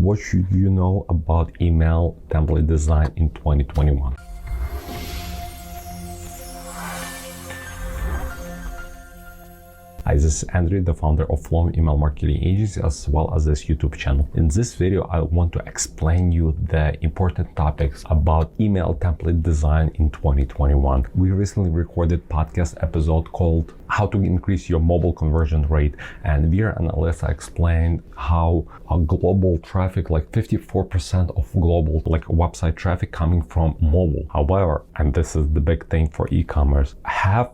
What should you know about email template design in 2021? Hi, this is Andrew, the founder of Flowium email marketing agency, as well as this YouTube channel. In this video, I want to explain you the important topics about email template design in 2021. We recently recorded podcast episode called How to Increase Your Mobile Conversion Rate, and Vera and Alyssa explained how a global traffic, like 54% of global website traffic coming from mobile. However, and this is the big thing for e-commerce, half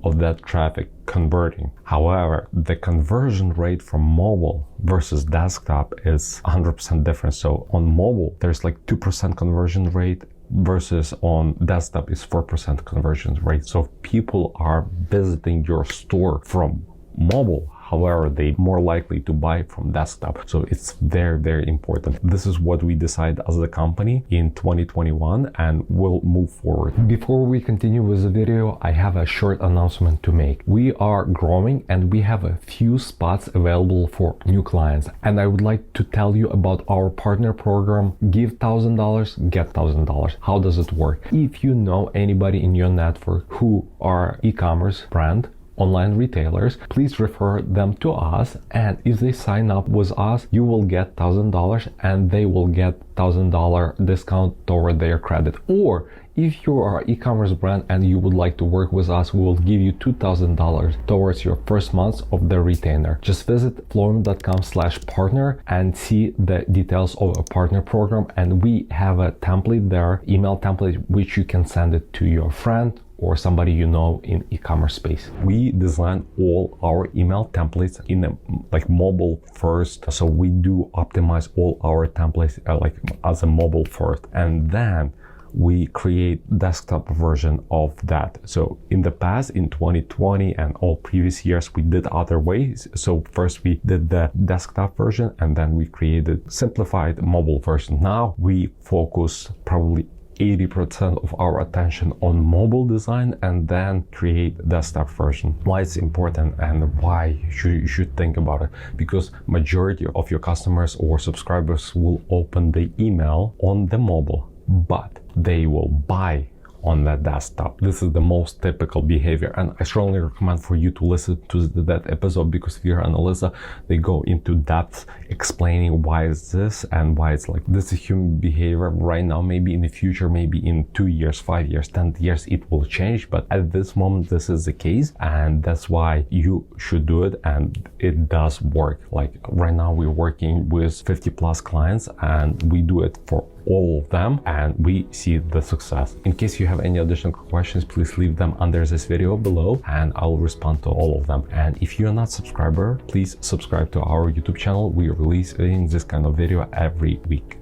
of that traffic converting. However, the conversion rate from mobile versus desktop is 100% different. So on mobile, there's 2% conversion rate versus on desktop is 4% conversion rate. So people are visiting your store from mobile. However, they're more likely to buy from desktop. So it's very, very important. This is what we decide as a company in 2021, and we'll move forward. Before we continue with the video, I have a short announcement to make. We are growing and we have a few spots available for new clients. And I would like to tell you about our partner program, Give $1,000, Get $1,000. How does it work? If you know anybody in your network who are e-commerce brand, online retailers, please refer them to us, and if they sign up with us, you will get $1,000 and they will get $1,000 discount toward their credit. Or if you are an e-commerce brand and you would like to work with us, we will give you $2,000 towards your first month of the retainer. Just visit flowium.com/partner and see the details of a partner program, and we have a template there, email template, which you can send it to your friend or somebody you know in e-commerce space. We design all our email templates in a mobile first. So we do optimize all our templates as a mobile first, and then we create desktop version of that. So in the past, in 2020 and all previous years, we did other ways. So first we did the desktop version, and then we created simplified mobile version. Now we focus probably 80% of our attention on mobile design and then create desktop version. Why it's important and why you should think about it? Because majority of your customers or subscribers will open the email on the mobile, but they will buy on that desktop. This is the most typical behavior, and I strongly recommend for you to listen to that episode, because Vera and Alyssa, they go into depth explaining why is this and why it's this is human behavior right now. Maybe in the future, maybe in 2 years, 5 years, 10 years, it will change, but at this moment, this is the case, and that's why you should do it, and it does work. Right now, we're working with 50 plus clients, and we do it for all of them, and we see the success. In case you have any additional questions, please leave them under this video below, and I'll respond to all of them. And if you're not a subscriber, please subscribe to our YouTube channel. We are releasing this kind of video every week.